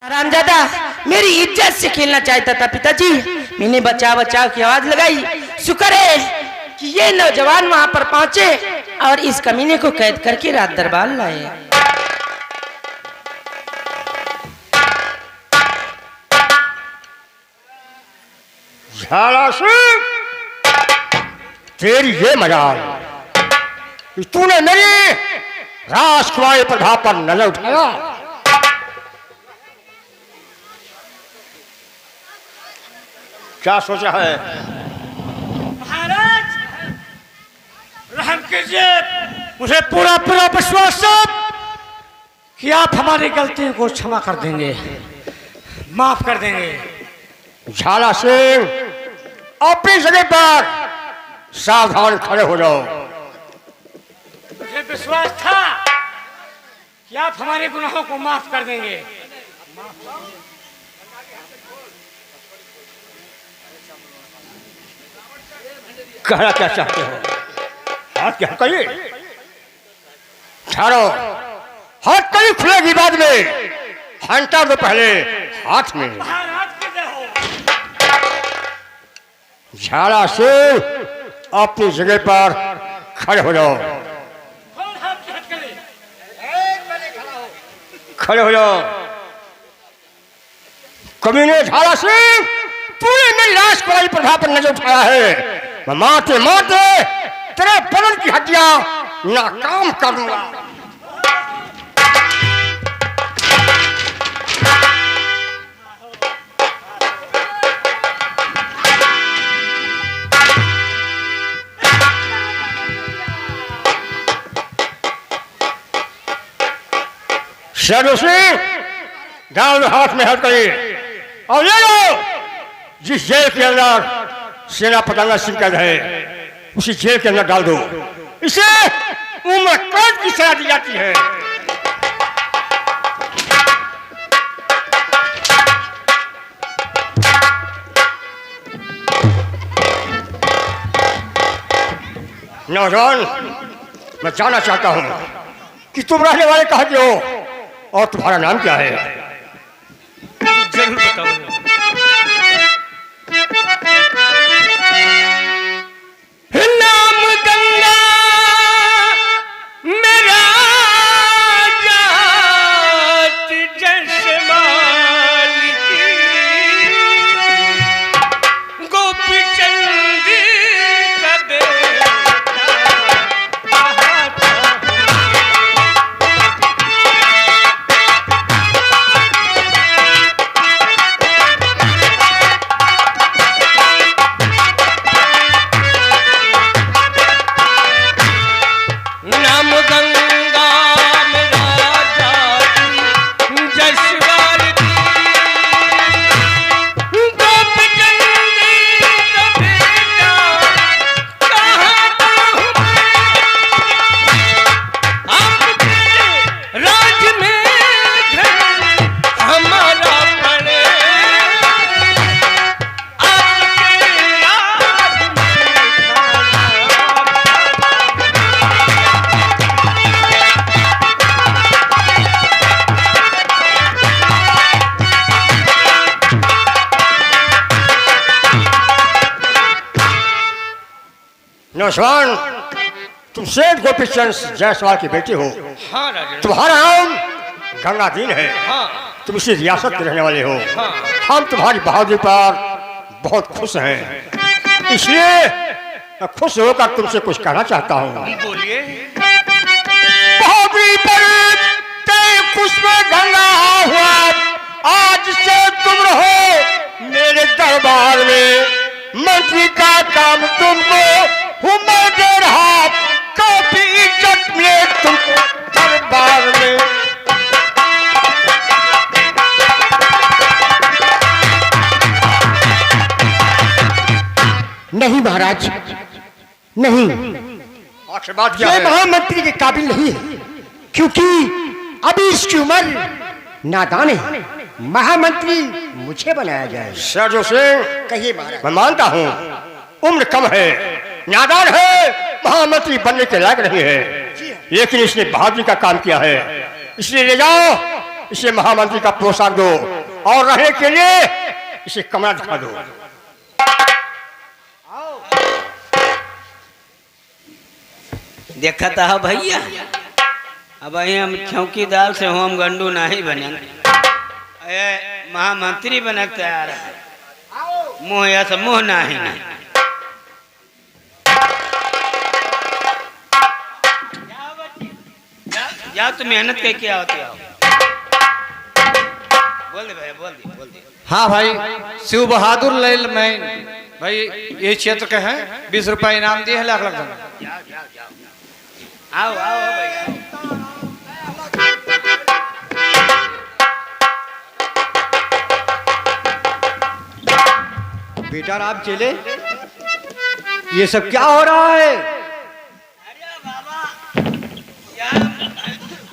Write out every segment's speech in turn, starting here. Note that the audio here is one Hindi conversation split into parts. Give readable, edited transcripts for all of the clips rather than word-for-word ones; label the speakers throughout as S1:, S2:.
S1: रामजादा मेरी इज्जत से खेलना चाहता था पिताजी। मैंने बचाव बचाव की आवाज लगाई। शुक्र है कि ये नौजवान वहां पर पहुंचे और इस कमीने को कैद करके रात दरबार लाए।
S2: झाला सिंह, तेरी ये मजाल कि तूने मेरी राजकुमारी प्रभा पर नजर उठाया। क्या सोचा है?
S3: महाराज रहम कीजिए, मुझे पूरा पूरा विश्वास है कि आप हमारी गलतियों को क्षमा कर देंगे, माफ कर देंगे।
S2: झाला सिंह, अपनी जगह पर सावधान खड़े हो जाओ।
S3: मुझे विश्वास था कि आप हमारे गुनाहों को माफ कर देंगे।
S2: कहना क्या चाहते हो? हाथ क्या करिए, झाड़ो। हाथ कहीं खुलेगी बाद में, हंटा तो पहले हाथ में।
S3: महाराज की जय हो।
S2: झाड़ा से अपनी जगह पर खड़े हो जाओ।
S3: कौन हाथ हाथ करे?
S2: खड़े हो जाओ। कमीने झाड़ा से तूने मेरी राजकुमारी प्रभा पर नजर उठाया है। मैं मारते मारते तेरे बदन की हड्डियां नाकाम कर दूंगा। शेरों से डाल दो हाथ में हाथ करिए और ले लो। जिस जेल के अंदर सेना पटांगा सिंह कैद है, उसी जेल के अंदर डाल दो। इसे उम्र कैद की सजा दी जाती है। नौजवान, मैं जानना चाहता हूं कि तुम रहने वाले कहाँ के हो और तुम्हारा नाम क्या है?
S3: जरूर बताऊंगा।
S1: नाम गंगा मेरा जात जसमाल की, गोपी चंद का बेटा नाम गंगा मेरा जाति जसवाल की, गोपी चंद का बेटा कहता हूँ आपके राज में घर हमारा पड़े, आपके राज में
S2: नौजवान, तुम सेठ गोपी चंद जायसवाल की बेटी हो।
S3: हाँ राजा।
S2: तुम्हारा नाम गंगादीन है।
S3: हाँ
S2: तुम इसी रियासत के रहने वाले हो।
S3: हाँ।
S2: हम तुम्हारी बहादुरी पर बहुत खुश हैं, इसलिए मैं खुश होकर तुमसे कुछ कहना चाहता हूँ।
S3: बोलिए।
S2: बहादुरी पर तेरे खुश में गंगा हुआ, आज से तुम रहो मेरे दरबार में। मंत्री का काम तुमको हूँ मैं दे रहा, काफी इज्जत मिले तुमको दरबार में।
S1: नहीं महाराज, नहीं,
S2: आखिर बात क्या
S1: ये
S2: है?
S1: महामंत्री के काबिल नहीं है, क्योंकि अभी इसकी उम्र नादान है। महामंत्री मुझे बनाया जाए।
S2: सरजो सिंह,
S1: कहिए महाराज।
S2: मैं मानता हूँ उम्र कम है, नादान है, महामंत्री बनने के लायक नहीं है, लेकिन इसने बहादुरी का काम किया है, इसलिए ले जाओ इसे महामंत्री का पोशाक दो और रहने के लिए इसे कमरा दिखा दो।
S4: देखा था भैया, अब हम चौकीदार से हम गंडू नहीं बने, महामंत्री बने तैयार है। मुँह ऐसा मुँह नहीं जाओ तो मेहनत करके आओ तो आओ। बोल दे भैया, बोल दे।
S5: हाँ भाई, शिव बहादुर लैल मैन भाई ये क्षेत्र के हैं, 20 रुपए इनाम दिए हैं, लाख लाख
S4: आओ भैया।
S6: बेटा राम चले, ये सब क्या हो रहा है?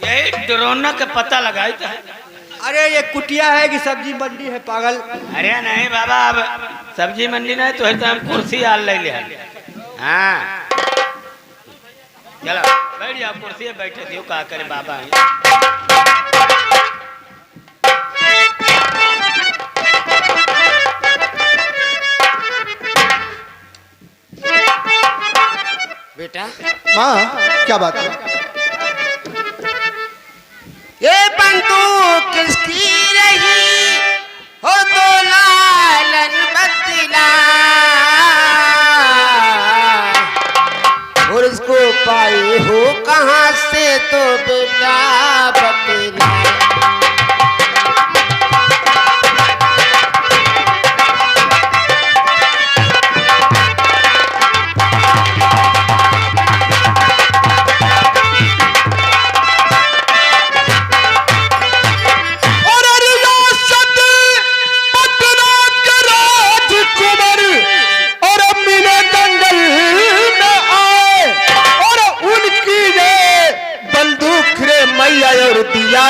S4: यही ड्रोन का पता लगाई तो है।
S6: अरे ये कुटिया है कि सब्जी मंडी है पागल?
S4: अरे नहीं बाबा, अब सब्जी मंडी नहीं तो है तो हम कुर्सी आल ले लिया। हाँ चलो बैठ जाओ, कुर्सी बैठे दियो, का करे बाबा।
S1: बेटा
S6: माँ क्या बात है?
S1: ये बंदूक किसकी रही हो, तो लालन बदला और इसको पाई हो कहाँ से, तो बेटा बतला।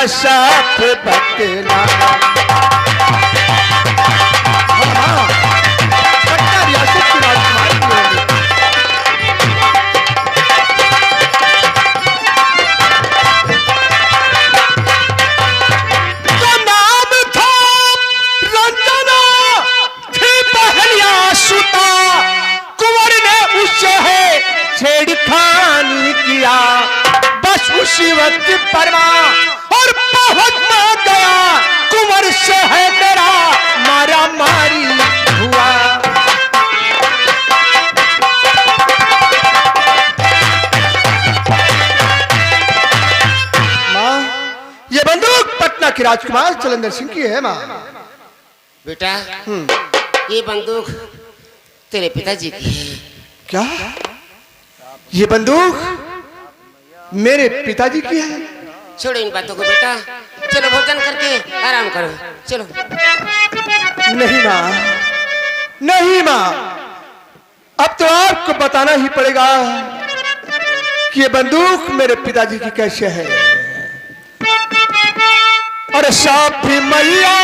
S2: साथ बतला छेड़खानी किया बस उसी वक्त परमा और बहुत मार गया, कुंवर से है तेरा मारा मारी हुआ।
S6: माँ ये बंदूक पटना के राजकुमार चलंदर सिंह की है। माँ
S1: बेटा ये बंदूक तेरे पिताजी की है।
S6: क्या? ये बंदूक मेरे पिताजी की है?
S1: छोड़ो इन बातों को बेटा, चलो भोजन करके आराम करो, चलो।
S6: नहीं माँ, नहीं माँ, अब तो आपको बताना ही पड़ेगा कि ये बंदूक मेरे पिताजी की कैसे है।
S2: और साफ मैया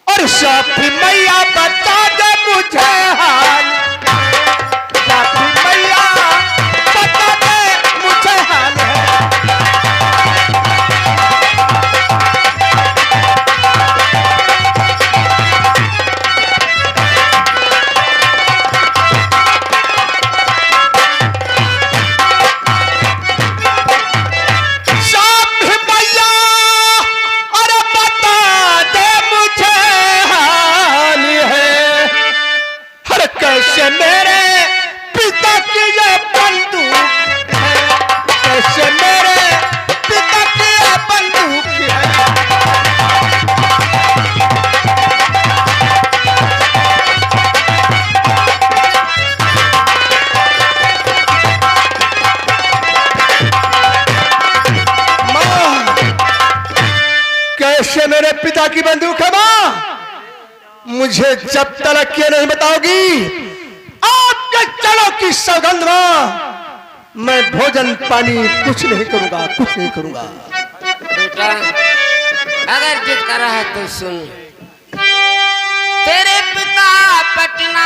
S2: और साफी मैया बता दे मुझे हाल, साफी मैया बता दे मुझे हाल है। साफी मैया अरे बता दे मुझे कैसे मेरे पिता की ये बंदूक है, कैसे मेरे पिता की ये बंदूक है। माँ कैसे मेरे पिता की बंदूक है? माँ मुझे जब तक ये नहीं बताओगी आपके चलो की सौगंध मैं भोजन पानी कुछ नहीं करूंगा, कुछ नहीं करूंगा।
S1: बेटा अगर जिद कर रहा है तो सुन, तेरे पिता पटना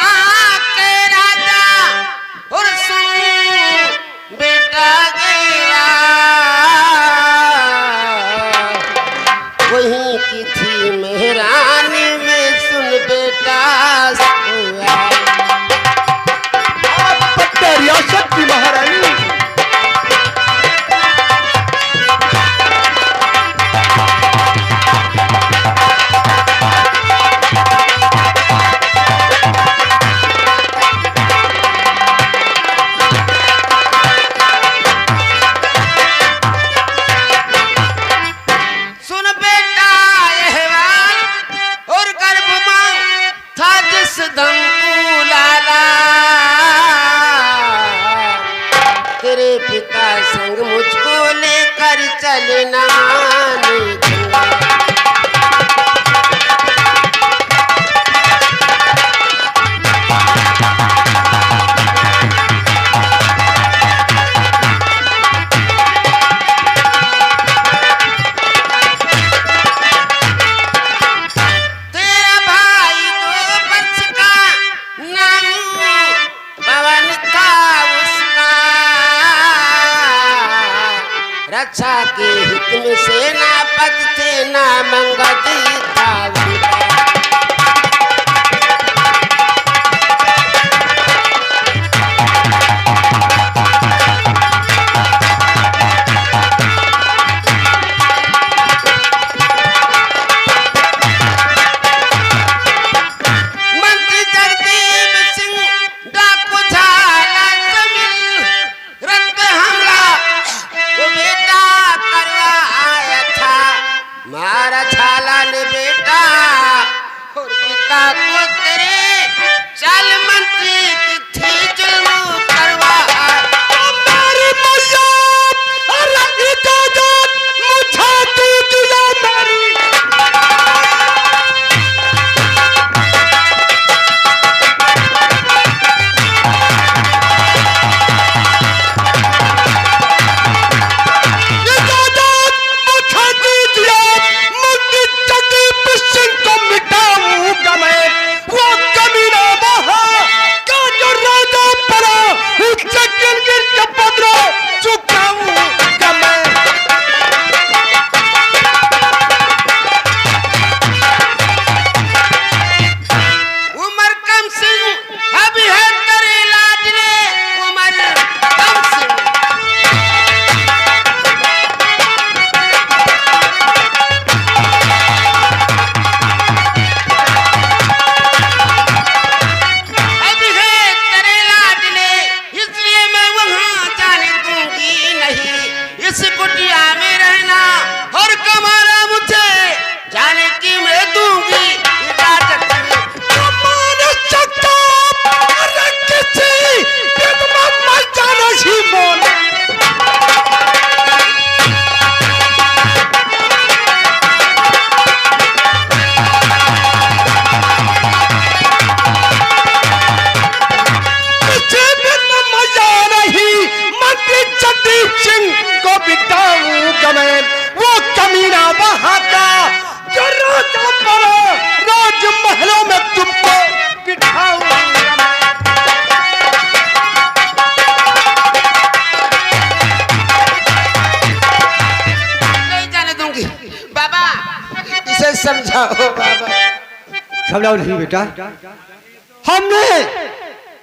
S1: के राजा और सुन बेटा गया वहीं की थी मेहरानी में सुन बेटा सोया।
S6: पट्टा रियासत की महारानी
S1: तेरे पिता संग मुझको लेकर चलना माने दूंगा। तेरा भाई दो वर्ष का नाम पवन था उसका रक्षा के हित में सेनापति थे ना मंगती था उनका। मंत्री जगदीप सिंह डाकू झाला जमीन रक्त हमला वो बेटा करवाया था मारा छाला ने बेटा और पिता को तेरे चल मंत्री की थी जुल्म करवाया।
S6: हमारी मैया अरे इजाजत मुझे तू दिया मेरी
S1: उमर कम सिंह अभी है तेरे लाडले उमर कम सिंह। अभी है तेरे लाडले इसलिए मैं वहाँ जाने दूंगी नहीं। इस कुटिया में रहना और कमाना मुझे जाने की मैं दूंगी इजाजत नहीं।
S6: वो कमीना वहां का जो राजा पड़ा राजमहलों में तुमको बिठाऊंगा मैं।
S1: नहीं जाने दूंगी बाबा इसे समझाओ बाबा।
S2: घबराओ नहीं बेटा, हमने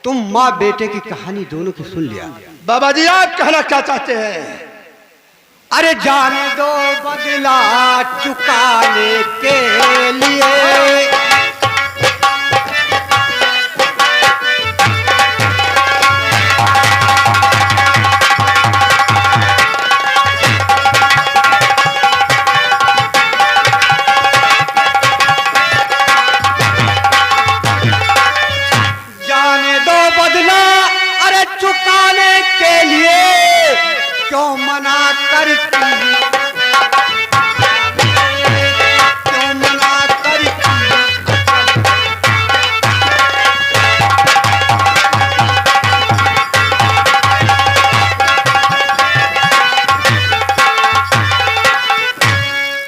S2: तुम माँ बेटे की कहानी दोनों की सुन लिया।
S6: बाबा जी आप कहना क्या चाहते हैं?
S2: अरे जाने दो बदला चुकाने के लिए जाने दो बदला अरे चुकाने के लिए क्यों मना करती क्यों मना करती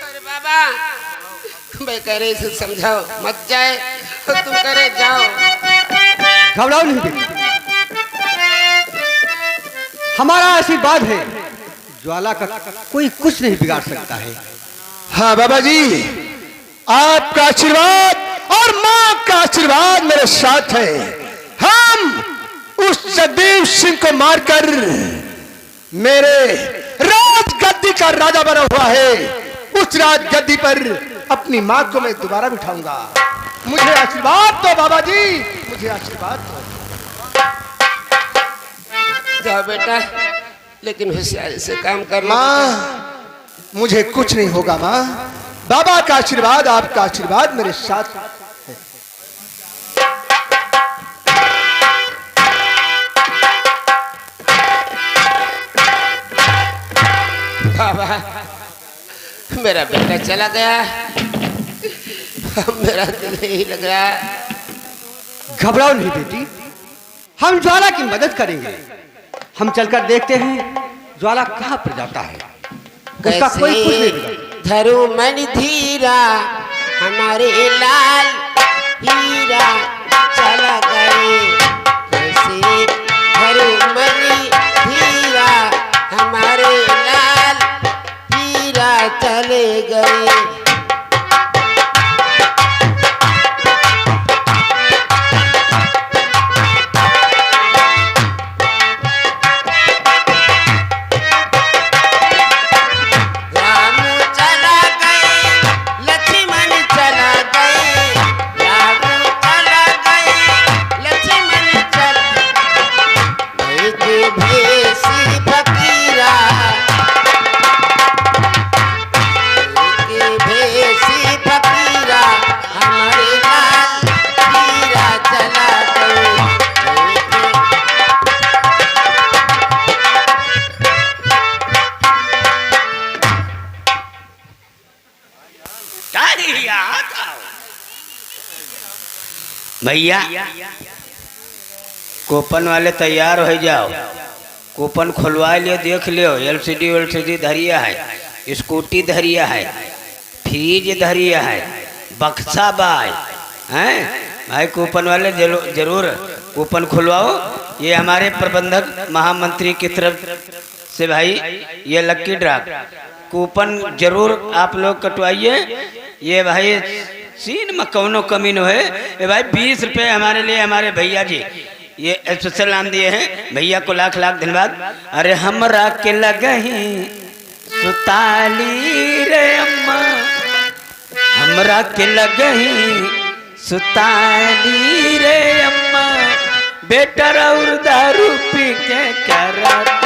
S1: अरे बाबा मैं कह रही इसे समझाओ मत जाए
S7: तो तुम करे जाओ।
S6: घबराओ नहीं बेटी, हमारा आशीर्वाद है, ज्वाला का कोई कुछ नहीं बिगाड़ सकता है। हाँ बाबा जी, आपका आशीर्वाद और माँ का आशीर्वाद मेरे साथ है। हम उस जगदीव सिंह को मारकर मेरे राज गद्दी का राजा बना हुआ है। उस राज गद्दी पर अपनी माँ को मैं दोबारा बिठाऊंगा। मुझे आशीर्वाद दो बाबा जी, मुझे आशीर्वाद दो।
S7: जाओ बेटा, लेकिन होशियारी से काम करना।
S6: माँ, मुझे कुछ नहीं होगा माँ। बाबा का आशीर्वाद, आपका आशीर्वाद मेरे साथ है।
S7: बाबा, मेरा बेटा चला गया, मेरा दिल नहीं लग रहा।
S6: घबराओ नहीं बेटी, हम ज्वाला की मदद करेंगे। हम चलकर देखते हैं ज्वाला कहाँ पर जाता है। उसका कोई कुछ नहीं बिगाड़।
S7: धरू मन धीरा, हमारे लाल हीरा चला गए। कैसे धरू मन धीरा, हमारे लाल हीरा चले गए।
S4: भैया कूपन वाले तैयार हो जाओ। कूपन खुलवा लियो, देख लियो। एलसीडी धरिया है, स्कूटी धरिया है, फ्रिज धरिया है, बक्सा बाय हैं भाई। कूपन वाले जरूर कूपन खुलवाओ। ये हमारे प्रबंधक महामंत्री की तरफ से भाई ये लक्की ड्रा कूपन जरूर आप लोग कटवाइए। ये भाई सीन में कौनो कमी न है। ये भाई 20 रुपये हमारे लिए हमारे भैया जी ये स्पेशल नाम दिए हैं। भैया को लाख लाख धन्यवाद। अरे हमरा के लगही सुताली रे अम्मा, हमरा के लगही सुताली रे अम्मा, बेटा और दारू पी के करत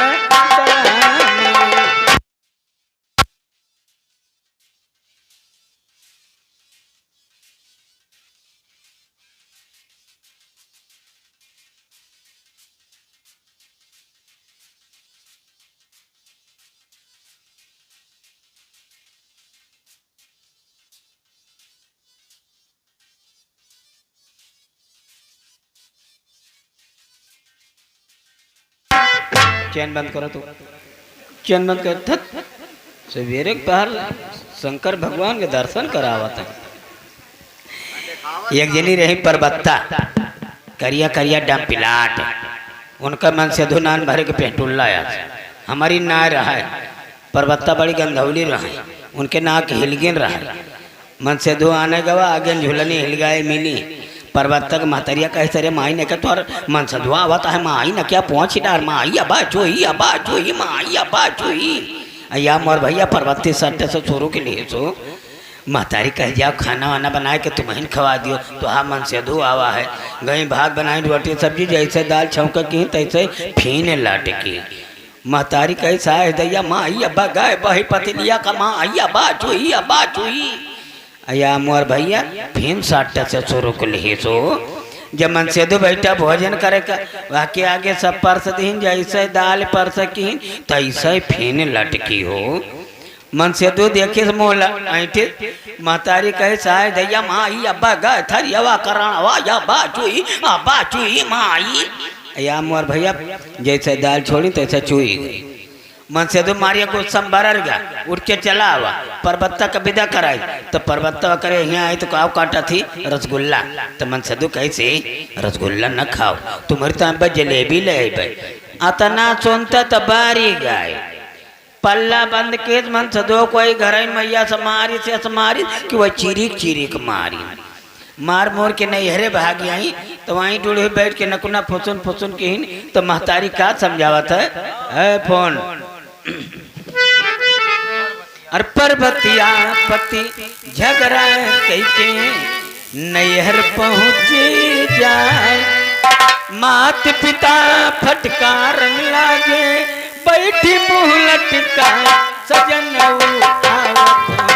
S4: चैन बंद करो। तो चैन बंद कर। थक सवेरे पहर शंकर भगवान के दर्शन करावत है। एक जनी रही परबत्ता, करिया करिया डम पिलाट। उनका मन से धुनान भरे के पेटुल्ला आया। हमारी ना रहा है परबत्ता बड़ी गंधौली रहा, उनके नाक हिलगिन रहा। मन से धो आने गवा आगे झुलनी हिल गए मिली। परबत्तक महतरिया कहे सरे माई ने तोर मन से धुआ आवता है। माई न क्या पहुंची डार माई अबा चोही माई अबा चोही। या मोर भैया परबत्ती सट्टे से छोरों के लिए सो महतारी कह जाओ खाना वाना बनाए के तुम्हें खवा दियो। तो हाँ मन से धो आवा है। गई भात बनाई रोटी सब्जी, जैसे दाल छौंक की तैसे फीन लाट की। महतारी कहे साहे दैया माई अब्बा गाय बही पतिलिया का माई अबा चोही। अया मोर भैया फिर 60 से शुरू को लिए सो। जब मन से दो बैठा भोजन करे का वाके आगे सब परस दीन, जैसे दाल परस की तैसे फिन लटकी हो। मन से दो देखे मोला ऐठे महतारी कहे साहे दैया माई अब्बा गाय थरियावा करावा या बाचुई माई। अया मोर भैया जैसे दाल छोड़ी तैसे चुई गई। मन से तो मारिया को संभार गया उठ के चला आवा परबत्ता का विदा कराई तो परबत्ता करे यहाँ आई तो काव काटा थी रसगुल्ला तो मन सदु कैसे रसगुल्ला न खाओ तुम्हारी तो जलेबी ले भाई आता ना सुनता तो बारी गाय पल्ला बंद के मन सदो कोई घर मैया से मारी कि वह चिरिक चिरिक मारी मार मोर के नैहरे भागी आई तो वहीं डूढ़े बैठ के नकुना फुसुन फुसुन के ही तो महतारी का समझावत है फोन और पर्वतिया पति झगड़ा कैके नैहर पहुँचे जाए मात पिता फटकारन लागे बैठी मुँह लटका सजन आवत